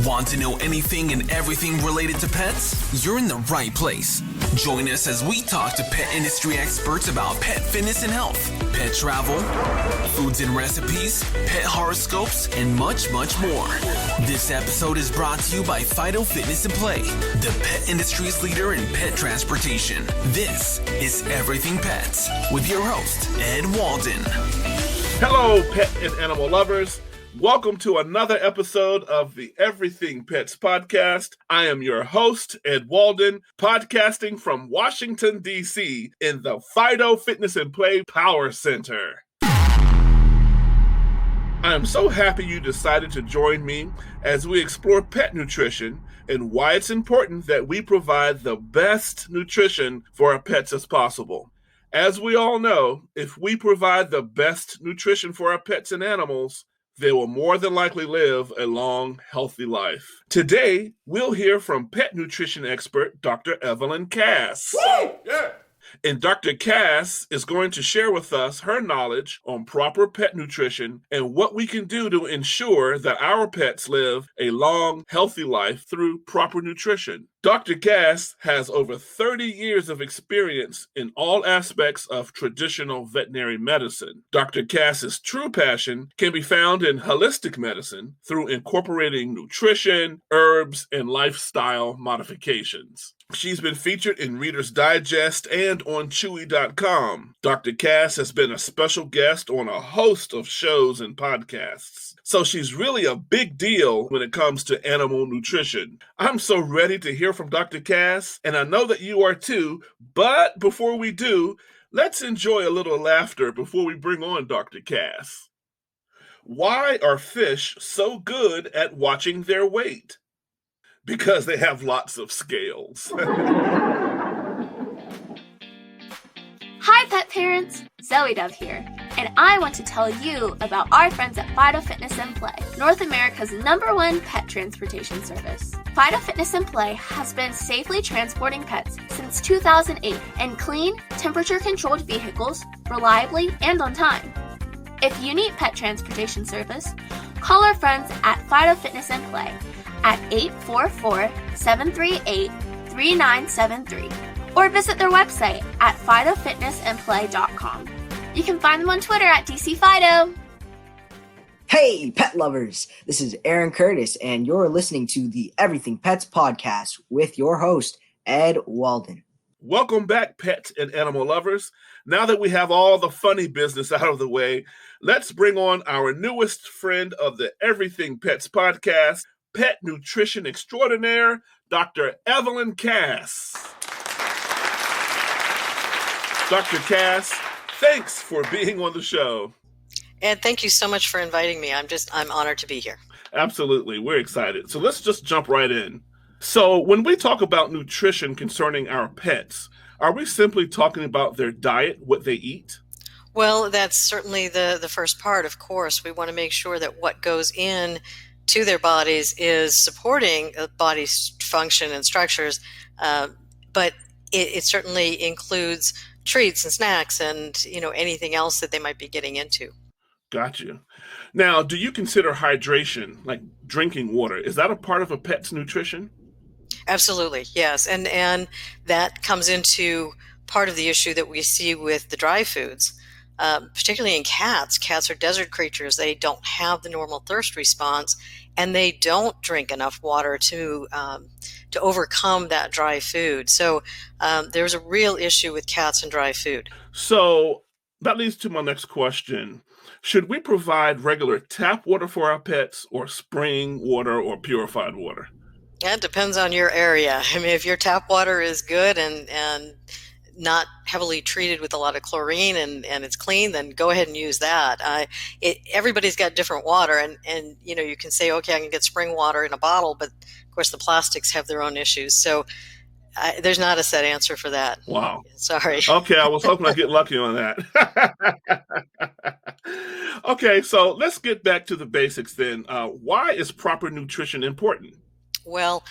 Want to know anything and everything related to pets? You're in the right place. Join us as we talk to pet industry experts about pet fitness and health, pet travel, foods and recipes, pet horoscopes, and much, much more. This episode is brought to you by Fido Fitness and Play, the pet industry's leader in pet transportation. This is Everything Pets with your host, Ed Walden. Hello, pet and animal lovers. Welcome to another episode of the Everything Pets podcast. I am your host, Ed Walden, podcasting from Washington, D.C. in the Fido Fitness and Play Power Center. I am so happy you decided to join me as we explore pet nutrition and why it's important that we provide the best nutrition for our pets as possible. As we all know, if we provide the best nutrition for our pets and animals, they will more than likely live a long, healthy life. Today, we'll hear from pet nutrition expert Dr. Evelyn Cass. Woo! Yeah. And Dr. Cass is going to share with us her knowledge on proper pet nutrition and what we can do to ensure that our pets live a long, healthy life through proper nutrition. Dr. Cass has over 30 years of experience in all aspects of traditional veterinary medicine. Dr. Cass's true passion can be found in holistic medicine through incorporating nutrition, herbs, and lifestyle modifications. She's been featured in Reader's Digest and on Chewy.com. Dr. Cass has been a special guest on a host of shows and podcasts. So she's really a big deal when it comes to animal nutrition. I'm so ready to hear from Dr. Cass, and I know that you are too. But before we do, let's enjoy a little laughter before we bring on Dr. Cass. Why are fish so good at watching their weight? Because they have lots of scales. Hi pet parents, Zoe Dove here, and I want to tell you about our friends at Fido Fitness and Play, North America's #1 pet transportation service. Fido Fitness and Play has been safely transporting pets since 2008 in clean, temperature-controlled vehicles, reliably and on time. If you need pet transportation service, call our friends at Fido Fitness and Play at 844-738-3973 or visit their website at FidoFitnessandPlay.com. You can find them on Twitter at DCFido. Hey, pet lovers! This is Aaron Curtis, and you're listening to the Everything Pets podcast with your host, Ed Walden. Welcome back, pet and animal lovers. Now that we have all the funny business out of the way, let's bring on our newest friend of the Everything Pets podcast, pet nutrition extraordinaire, Dr. Evelyn Cass. Dr. Cass, thanks for being on the show. And thank you so much for inviting me. I'm honored to be here. Absolutely. We're excited. So let's just jump right in. So when we talk about nutrition concerning our pets, are we simply talking about their diet, what they eat? Well, that's certainly the first part, of course. We want to make sure that what goes in to their bodies is supporting the body's function and structures, but it certainly includes treats and snacks and anything else that they might be getting into. Got you. Now, do you consider hydration, like drinking water, is that a part of a pet's nutrition? Absolutely, yes, and that comes into part of the issue that we see with the dry foods. Particularly in cats. Cats are desert creatures. They don't have the normal thirst response, and they don't drink enough water to overcome that dry food. So there's a real issue with cats and dry food. So that leads to my next question. Should we provide regular tap water for our pets or spring water or purified water? Yeah, it depends on your area. I mean, if your tap water is good and not heavily treated with a lot of chlorine and it's clean, then go ahead and use that. Everybody's got different water and you can say, okay, I can get spring water in a bottle, but of course the plastics have their own issues. So there's not a set answer for that. Wow. Sorry. Okay, I was hoping I'd get lucky on that. Okay, so let's get back to the basics then. Why is proper nutrition important? Well,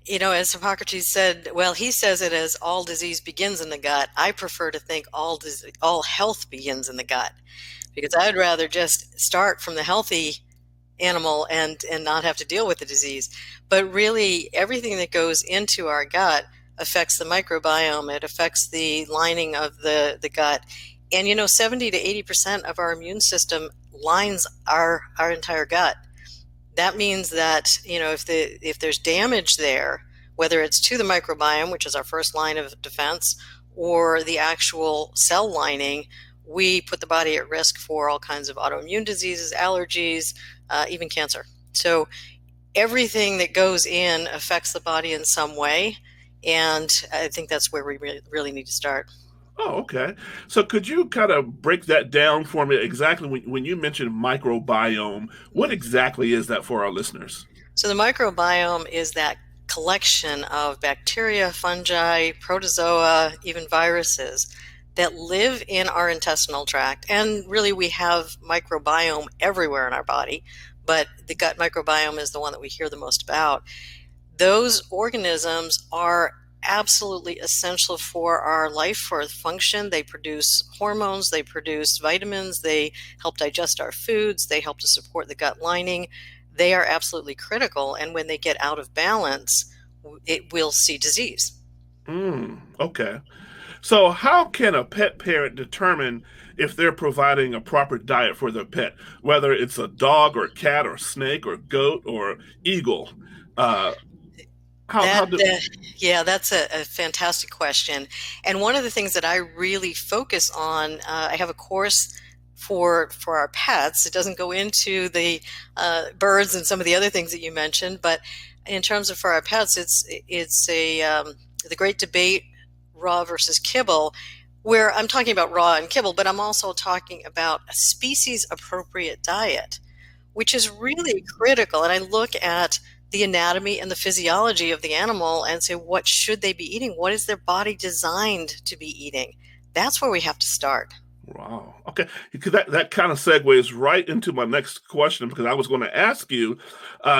as Hippocrates said, he says it as all disease begins in the gut. I prefer to think all health begins in the gut, because I'd rather just start from the healthy animal and not have to deal with the disease. But really, everything that goes into our gut affects the microbiome. It affects the lining of the gut. And 70 to 80% of our immune system lines our entire gut. That means that, if there's damage there, whether it's to the microbiome, which is our first line of defense, or the actual cell lining, we put the body at risk for all kinds of autoimmune diseases, allergies, even cancer. So everything that goes in affects the body in some way. And I think that's where we really need to start. Oh, okay. So could you kind of break that down for me exactly when you mentioned microbiome? What exactly is that for our listeners? So the microbiome is that collection of bacteria, fungi, protozoa, even viruses that live in our intestinal tract. And really, we have microbiome everywhere in our body, but the gut microbiome is the one that we hear the most about. Those organisms are absolutely essential for our life, for function. They produce hormones, they produce vitamins, they help digest our foods, they help to support the gut lining. They are absolutely critical, and when they get out of balance, it will see disease. Okay. So how can a pet parent determine if they're providing a proper diet for their pet, whether it's a dog or cat or snake or goat or eagle? That's a fantastic question. And one of the things that I really focus on, I have a course for our pets. It doesn't go into the birds and some of the other things that you mentioned, but in terms of for our pets, it's the great debate, raw versus kibble, where I'm talking about raw and kibble, but I'm also talking about a species appropriate diet, which is really critical. And I look at the anatomy and the physiology of the animal and say, what should they be eating? What is their body designed to be eating? That's where we have to start. Wow. Okay. Because that kind of segues right into my next question, because I was going to ask you,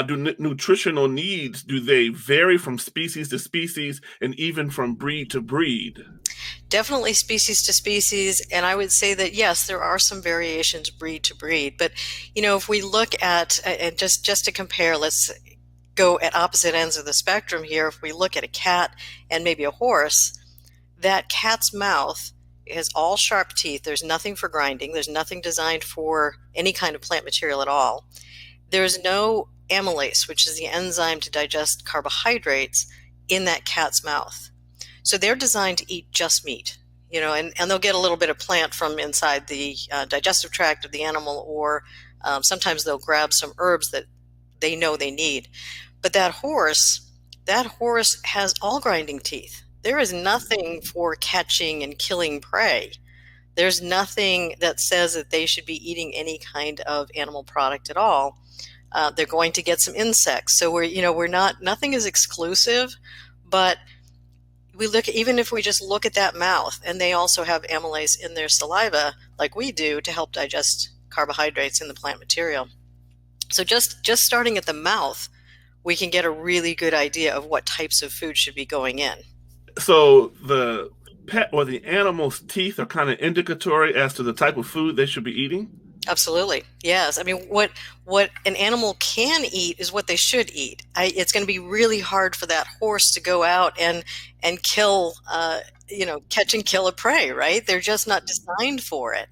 do nutritional needs, do they vary from species to species and even from breed to breed? Definitely species to species. And I would say that, yes, there are some variations breed to breed. But, if we look at, and just to compare, let's go at opposite ends of the spectrum here. If we look at a cat and maybe a horse, that cat's mouth has all sharp teeth. There's nothing for grinding. There's nothing designed for any kind of plant material at all. There's no amylase, which is the enzyme to digest carbohydrates, in that cat's mouth. So they're designed to eat just meat, and they'll get a little bit of plant from inside the digestive tract of the animal, or sometimes they'll grab some herbs that they know they need. But that horse has all grinding teeth. There is nothing for catching and killing prey. There's nothing that says that they should be eating any kind of animal product at all. They're going to get some insects. So nothing is exclusive, but we look, even if we just look at that mouth, and they also have amylase in their saliva like we do to help digest carbohydrates in the plant material. So just starting at the mouth, we can get a really good idea of what types of food should be going in. So the pet or the animal's teeth are kind of indicatory as to the type of food they should be eating? Absolutely. Yes. I mean, what an animal can eat is what they should eat. It's going to be really hard for that horse to go out and kill, catch and kill a prey, right? They're just not designed for it.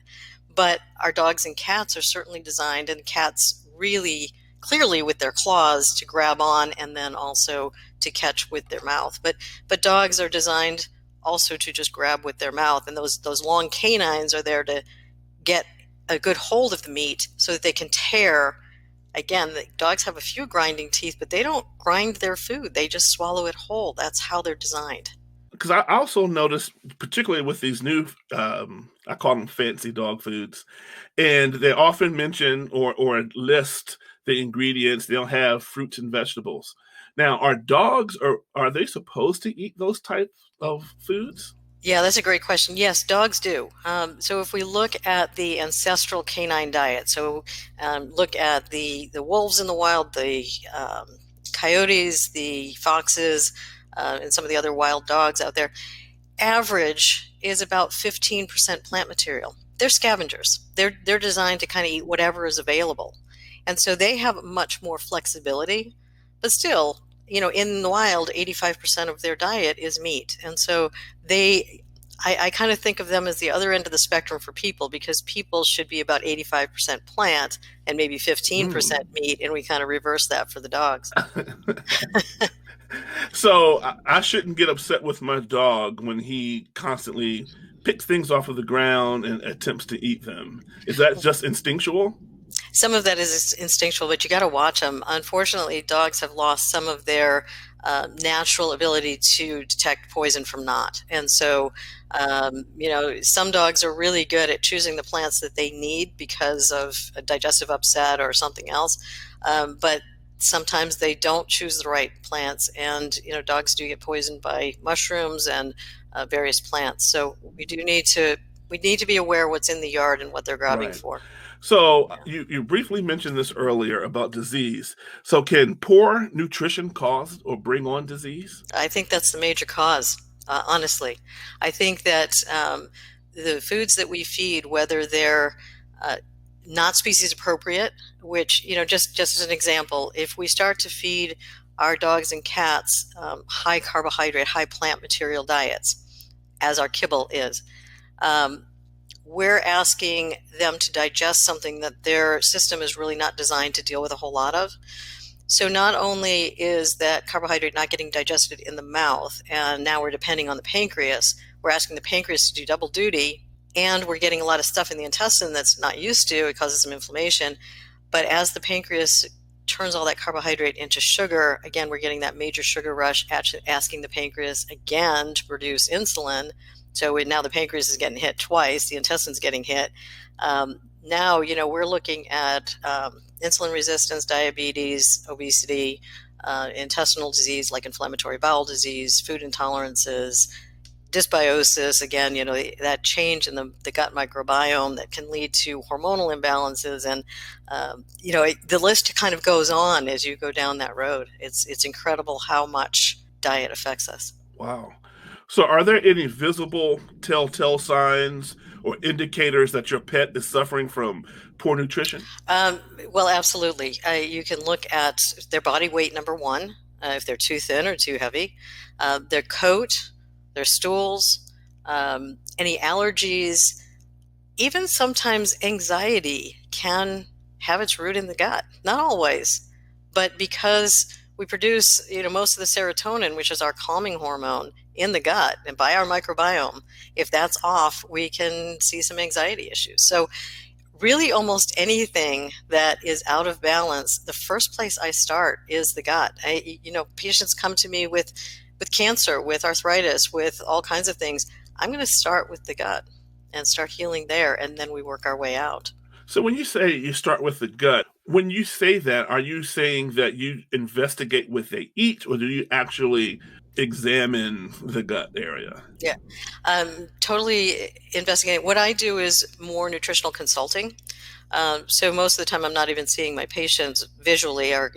But our dogs and cats are certainly designed, and cats really clearly with their claws to grab on and then also to catch with their mouth. But dogs are designed also to just grab with their mouth, and those long canines are there to get a good hold of the meat so that they can tear. Again, the dogs have a few grinding teeth, but they don't grind their food. They just swallow it whole. That's how they're designed. Because I also noticed, particularly with these new, I call them fancy dog foods, and they often mention or list the ingredients. They'll have fruits and vegetables. Now, are dogs, are they supposed to eat those types of foods? Yeah, that's a great question. Yes, dogs do. So if we look at the ancestral canine diet, so look at the wolves in the wild, the coyotes, the foxes, and some of the other wild dogs out there, average is about 15% plant material. They're scavengers. They're designed to kind of eat whatever is available. And so they have much more flexibility, but still, in the wild, 85% of their diet is meat. And so I kind of think of them as the other end of the spectrum for people, because people should be about 85% plant and maybe 15% meat, and we kind of reverse that for the dogs. So I shouldn't get upset with my dog when he constantly picks things off of the ground and attempts to eat them. Is that just instinctual? Some of that is instinctual, but you got to watch them. Unfortunately, dogs have lost some of their natural ability to detect poison from not. And so, some dogs are really good at choosing the plants that they need because of a digestive upset or something else. But sometimes they don't choose the right plants, and dogs do get poisoned by mushrooms and various plants. So we need to be aware what's in the yard and what they're grabbing Right. for. So you briefly mentioned this earlier about disease. So can poor nutrition cause or bring on disease? I think that's the major cause, honestly. I think that the foods that we feed, whether they're not species appropriate, which, just as an example, if we start to feed our dogs and cats high carbohydrate, high plant material diets, as our kibble is, we're asking them to digest something that their system is really not designed to deal with a whole lot of. So not only is that carbohydrate not getting digested in the mouth, and now we're depending on the pancreas, we're asking the pancreas to do double duty, and we're getting a lot of stuff in the intestine that's not used to. It causes some inflammation. But as the pancreas turns all that carbohydrate into sugar, again, we're getting that major sugar rush, asking the pancreas again to produce insulin. So now the pancreas is getting hit twice, the intestine's getting hit. Now, we're looking at insulin resistance, diabetes, obesity, intestinal disease like inflammatory bowel disease, food intolerances, dysbiosis, again, that change in the gut microbiome that can lead to hormonal imbalances. And, the list kind of goes on as you go down that road. It's incredible how much diet affects us. Wow. So are there any visible telltale signs or indicators that your pet is suffering from poor nutrition? Well, absolutely. You can look at their body weight, number one, if they're too thin or too heavy, their coat, their stools, any allergies, even sometimes anxiety can have its root in the gut. Not always, but because we produce, most of the serotonin, which is our calming hormone, in the gut and by our microbiome. If that's off, we can see some anxiety issues. So really almost anything that is out of balance, the first place I start is the gut. Patients come to me with cancer, with arthritis, with all kinds of things. I'm going to start with the gut and start healing there, and then we work our way out. So when you say you start with the gut, when you say that, are you saying that you investigate what they eat, or do you actually examine the gut area? Yeah, totally investigate. What I do is more nutritional consulting. So most of the time I'm not even seeing my patients visually or,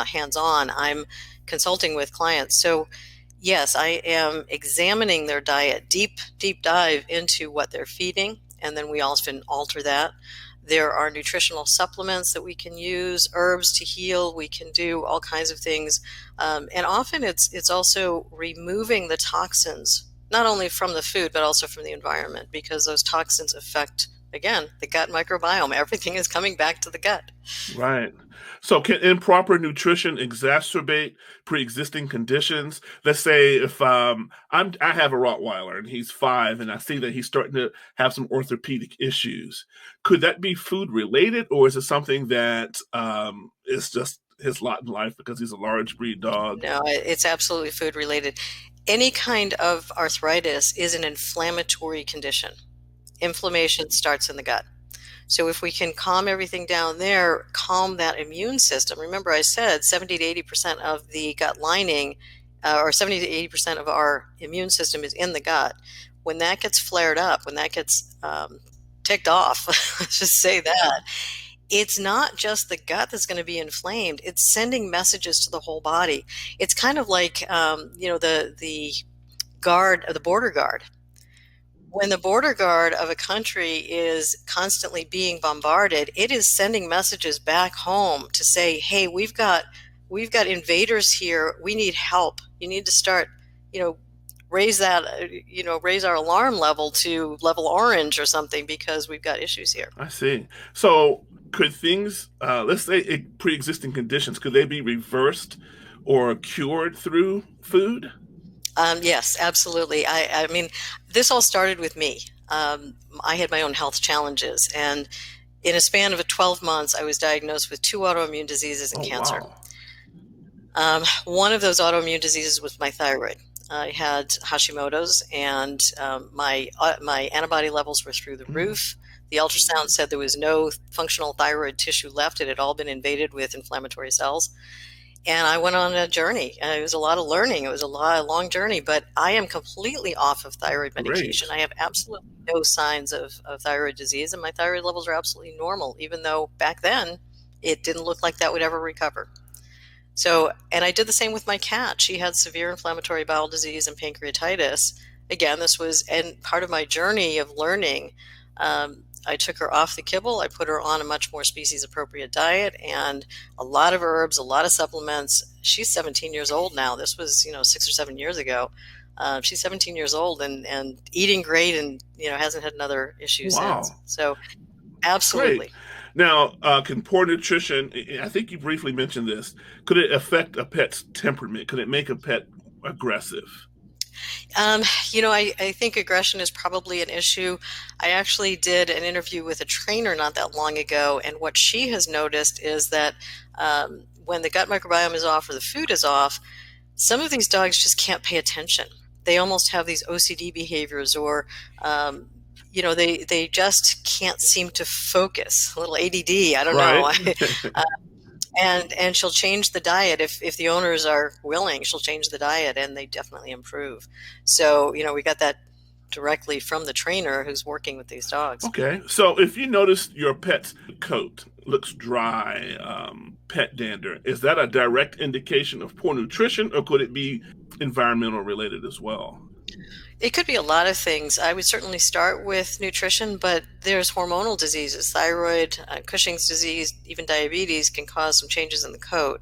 hands-on. I'm consulting with clients. So yes, I am examining their diet, deep dive into what they're feeding, and then we often alter that. There are nutritional supplements that we can use, herbs to heal. We can do all kinds of things. And often it's also removing the toxins, not only from the food, but also from the environment, because those toxins affect, again, the gut microbiome. Everything is coming back to the gut. Right. So can improper nutrition exacerbate pre-existing conditions? Let's say if I have a Rottweiler and he's 5 and I see that he's starting to have some orthopedic issues. Could that be food related, or is it something that is just his lot in life because he's a large breed dog? No, it's absolutely food related. Any kind of arthritis is an inflammatory condition. Inflammation starts in the gut. So if we can calm everything down there, calm that immune system. Remember I said 70 to 80% of the gut lining, or 70 to 80% of our immune system is in the gut. When that gets flared up, when that gets ticked off, let's just say that, it's not just the gut that's going to be inflamed. It's sending messages to the whole body. It's kind of like, the guard, the border guard. when the border guard of a country is constantly being bombarded, it is sending messages back home to say, hey, we've got invaders here. We need help. You need to start, raise our alarm level to level orange or something, because we've got issues here. I see. So could things, let's say pre-existing conditions, could they be reversed or cured through food? Yes, absolutely. I mean, this all started with me. I had my own health challenges, and in a span of 12 months, I was diagnosed with 2 autoimmune diseases and cancer. Wow. One of those autoimmune diseases was my thyroid. I had Hashimoto's, and my antibody levels were through the roof. The ultrasound said there was no functional thyroid tissue left. It had all been invaded with inflammatory cells. And I went on a journey. It was a lot of learning. It was a long journey, but I am completely off of thyroid medication. Great. I have absolutely no signs of thyroid disease, and my thyroid levels are absolutely normal, even though back then it didn't look like that would ever recover. So, and I did the same with my cat. She had severe inflammatory bowel disease and pancreatitis. Again, this was part of my journey of learning. I took her off the kibble. I put her on a much more species-appropriate diet and a lot of herbs, a lot of supplements. She's 17 years old now. This was, 6 or 7 years ago. She's 17 years old and eating great, and hasn't had another issue since. So, absolutely. Great. Now, can poor nutrition, I think you briefly mentioned this, could it affect a pet's temperament? Could it make a pet aggressive? I think aggression is probably an issue. I actually did an interview with a trainer not that long ago, and what she has noticed is that when the gut microbiome is off or the food is off, some of these dogs just can't pay attention. They almost have these OCD behaviors, or they just can't seem to focus. A little ADD, I don't know. And she'll change the diet if the owners are willing. She'll change the diet, and they definitely improve. So, we got that directly from the trainer who's working with these dogs. Okay. So if you notice your pet's coat looks dry, pet dander, is that a direct indication of poor nutrition, or could it be environmental related as well? It could be a lot of things. I would certainly start with nutrition, but there's hormonal diseases. Thyroid, Cushing's disease, even diabetes can cause some changes in the coat.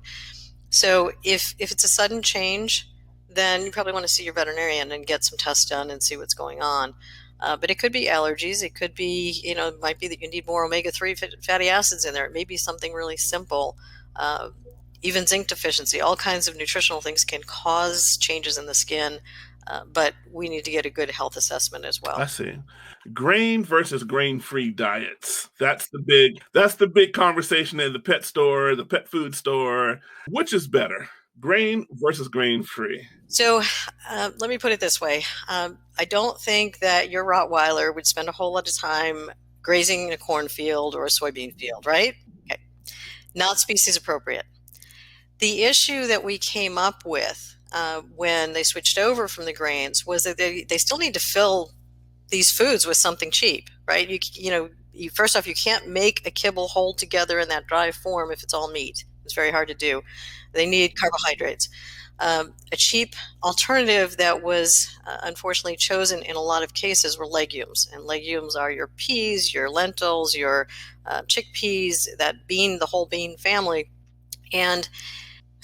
So if it's a sudden change, then you probably want to see your veterinarian and get some tests done and see what's going on. But it could be allergies. It could be, it might be that you need more omega-3 fatty acids in there. It may be something really simple. Even zinc deficiency, all kinds of nutritional things can cause changes in the skin. But we need to get a good health assessment as well. I see. Grain versus grain-free diets. That's the big conversation in the pet store, the pet food store. Which is better, grain versus grain-free? So let me put it this way. I don't think that your Rottweiler would spend a whole lot of time grazing in a cornfield or a soybean field, right? Okay. Not species appropriate. The issue that we came up with when they switched over from the grains was that they still need to fill these foods with something cheap, right? First off, you can't make a kibble hold together in that dry form if it's all meat. It's very hard to do. They need carbohydrates. A cheap alternative that was unfortunately chosen in a lot of cases were legumes. And legumes are your peas, your lentils, your chickpeas, the whole bean family. And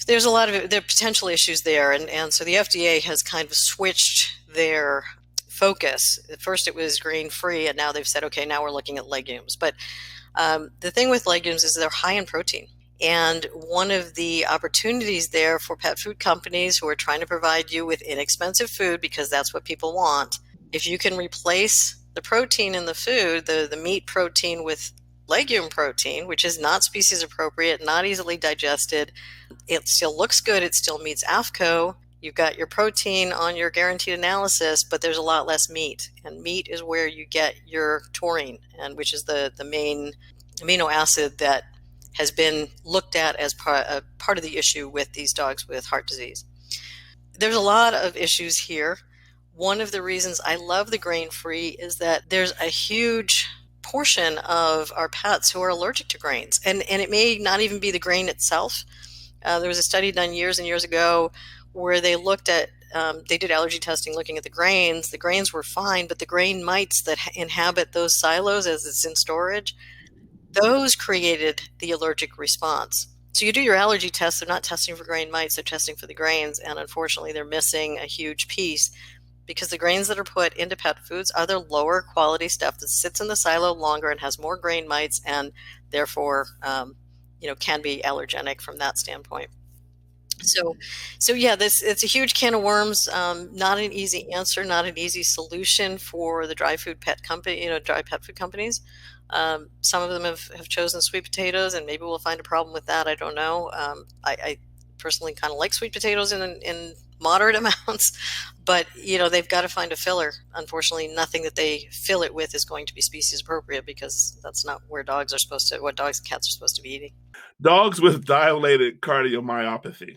there's a lot of there are potential issues there. And so the FDA has kind of switched their focus. At first it was grain-free, and now they've said, okay, now we're looking at legumes. But the thing with legumes is they're high in protein. And one of the opportunities there for pet food companies who are trying to provide you with inexpensive food, because that's what people want, if you can replace the protein in the food, the meat protein, with legume protein, which is not species appropriate, not easily digested, it still looks good, it still meets AAFCO, you've got your protein on your guaranteed analysis, but there's a lot less meat. And meat is where you get your taurine, and which is the main amino acid that has been looked at as part of the issue with these dogs with heart disease. There's a lot of issues here. One of the reasons I love the grain-free is that there's a huge portion of our pets who are allergic to grains. And it may not even be the grain itself, There was a study done years and years ago where they looked at, they did allergy testing looking at the grains. The grains were fine, but the grain mites that inhabit those silos as it's in storage, those created the allergic response. So you do your allergy test, they're not testing for grain mites, they're testing for the grains, and unfortunately they're missing a huge piece because the grains that are put into pet foods are the lower quality stuff that sits in the silo longer and has more grain mites and therefore can be allergenic from that standpoint. So yeah, it's a huge can of worms. Not an easy answer, not an easy solution for the dry pet food companies. Some of them have chosen sweet potatoes, and maybe we'll find a problem with that. I don't know. I personally kind of like sweet potatoes in moderate amounts, but they've got to find a filler. Unfortunately, nothing that they fill it with is going to be species appropriate because that's not what dogs and cats are supposed to be eating. Dogs with dilated cardiomyopathy.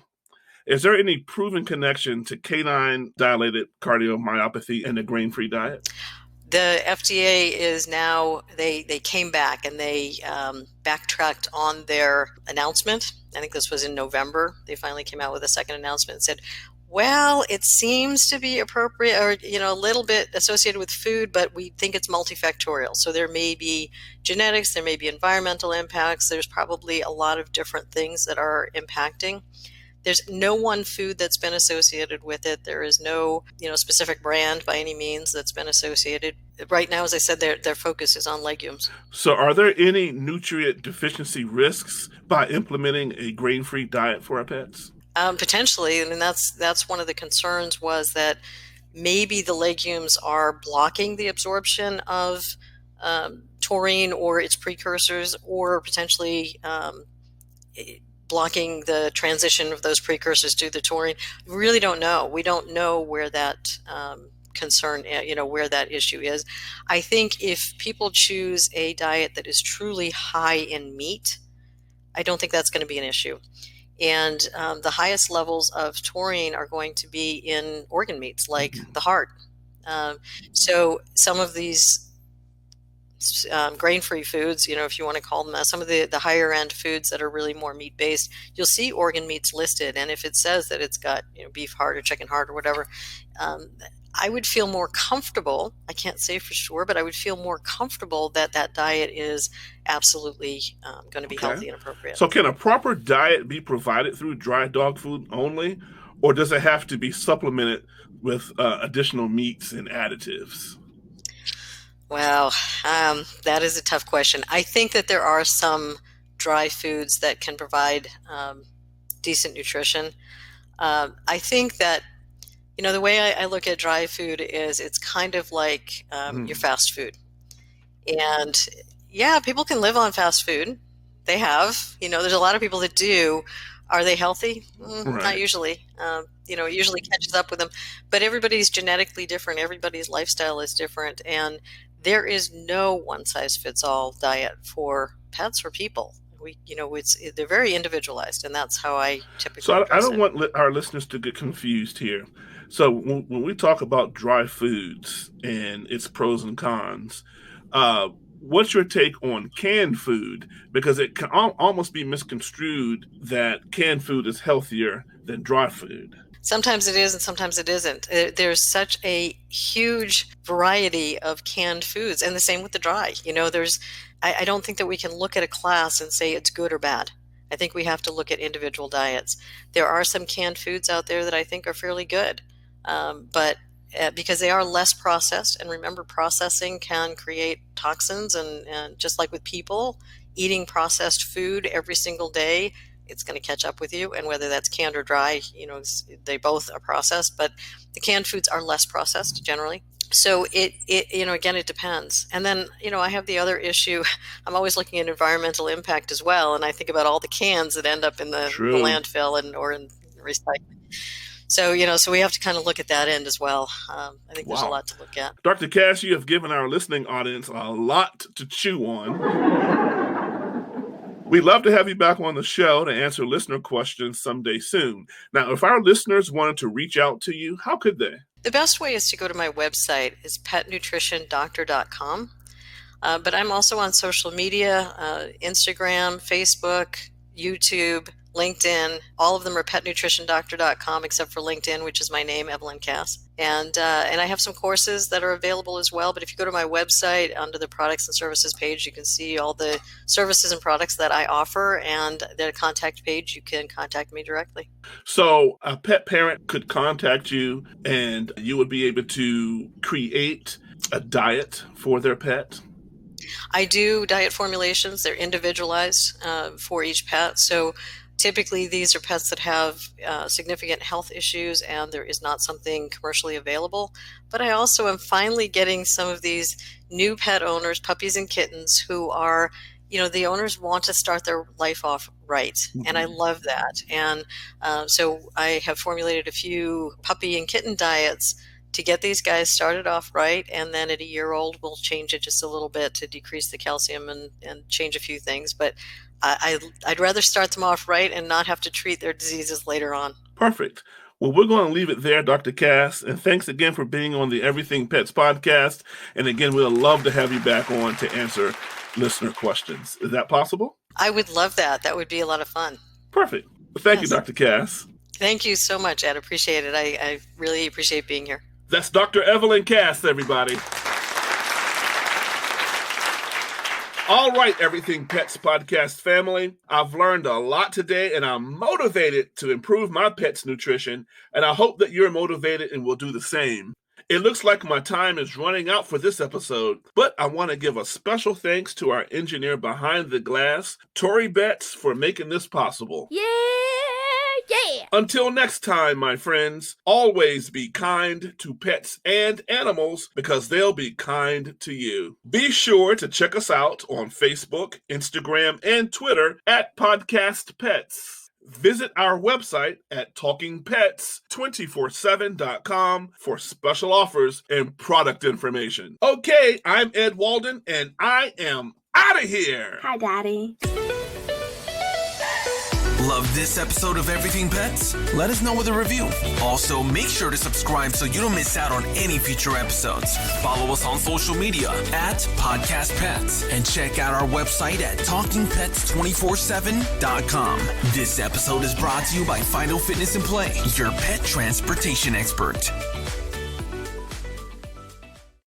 Is there any proven connection to canine dilated cardiomyopathy and the grain-free diet? The FDA is now, they came back and they backtracked on their announcement. I think this was in November. They finally came out with a second announcement and said, well, it seems to be appropriate or, a little bit associated with food, but we think it's multifactorial. So there may be genetics, there may be environmental impacts. There's probably a lot of different things that are impacting. There's no one food that's been associated with it. There is no, specific brand by any means that's been associated. Right now, as I said, their focus is on legumes. So are there any nutrient deficiency risks by implementing a grain-free diet for our pets? Potentially. I mean, that's one of the concerns was that maybe the legumes are blocking the absorption of taurine or its precursors, or potentially blocking the transition of those precursors to the taurine. We really don't know. We don't know where that concern, where that issue is. I think if people choose a diet that is truly high in meat, I don't think that's going to be an issue. And the highest levels of taurine are going to be in organ meats like the heart. So some of these grain-free foods, if you want to call them that, some of the higher end foods that are really more meat-based, you'll see organ meats listed. And if it says that it's got beef heart or chicken heart or whatever, I would feel more comfortable. I can't say for sure, but I would feel more comfortable that diet is absolutely going to be healthy and appropriate. So can a proper diet be provided through dry dog food only, or does it have to be supplemented with additional meats and additives? Well, that is a tough question. I think that there are some dry foods that can provide decent nutrition. I think that, the way I look at dry food is it's kind of like your fast food. And yeah, people can live on fast food. They have, there's a lot of people that do. Are they healthy? Right. Not usually. It usually catches up with them. But everybody's genetically different. Everybody's lifestyle is different. And there is no one-size-fits-all diet for pets or people. They're very individualized, and that's how I typically. So I don't want our listeners to get confused here. So when we talk about dry foods and its pros and cons, what's your take on canned food? Because it can almost be misconstrued that canned food is healthier than dry food. Sometimes it is and sometimes it isn't. There's such a huge variety of canned foods, and the same with the dry. I don't think that we can look at a class and say it's good or bad. I think we have to look at individual diets. There are some canned foods out there that I think are fairly good, but because they are less processed, and remember, processing can create toxins, and just like with people, eating processed food every single day, it's going to catch up with you. And whether that's canned or dry, they both are processed, but the canned foods are less processed generally. So again, it depends. And then, I have the other issue. I'm always looking at environmental impact as well. And I think about all the cans that end up in the landfill or in recycling. So, so we have to kind of look at that end as well. I think there's a lot to look at. Dr. Cass, you have given our listening audience a lot to chew on. We'd love to have you back on the show to answer listener questions someday soon. Now, if our listeners wanted to reach out to you, how could they? The best way is to go to my website, is petnutritiondoctor.com. But I'm also on social media, Instagram, Facebook, YouTube, LinkedIn. All of them are petnutritiondoctor.com except for LinkedIn, which is my name, Evelyn Cass. And I have some courses that are available as well. But if you go to my website under the products and services page, you can see all the services and products that I offer, and the contact page, you can contact me directly. So a pet parent could contact you and you would be able to create a diet for their pet? I do diet formulations. They're individualized for each pet. So typically these are pets that have significant health issues and there is not something commercially available. But I also am finally getting some of these new pet owners, puppies and kittens, who are, the owners want to start their life off right. Mm-hmm. And I love that. And so I have formulated a few puppy and kitten diets to get these guys started off right, and then at a year old, we'll change it just a little bit to decrease the calcium and change a few things. But I'd rather start them off right and not have to treat their diseases later on. Perfect. Well, we're going to leave it there, Dr. Cass. And thanks again for being on the Everything Pets podcast. And again, we'd love to have you back on to answer listener questions. Is that possible? I would love that. That would be a lot of fun. Perfect. Well, thank you, Dr. Cass. Thank you so much, Ed. Appreciate it. I really appreciate being here. That's Dr. Evelyn Cass, everybody. All right, Everything Pets podcast family. I've learned a lot today, and I'm motivated to improve my pet's nutrition, and I hope that you're motivated and will do the same. It looks like my time is running out for this episode, but I want to give a special thanks to our engineer behind the glass, Tori Betts, for making this possible. Yeah! Until next time, my friends, always be kind to pets and animals because they'll be kind to you. Be sure to check us out on Facebook, Instagram, and Twitter at Podcast Pets. Visit our website at TalkingPets247.com for special offers and product information. Okay, I'm Ed Walden, and I am out of here. Hi, Daddy. Love this episode of Everything Pets? Let us know with a review. Also, make sure to subscribe so you don't miss out on any future episodes. Follow us on social media at Podcast Pets and check out our website at TalkingPets247.com. This episode is brought to you by Fido Fitness and Play, your pet transportation expert.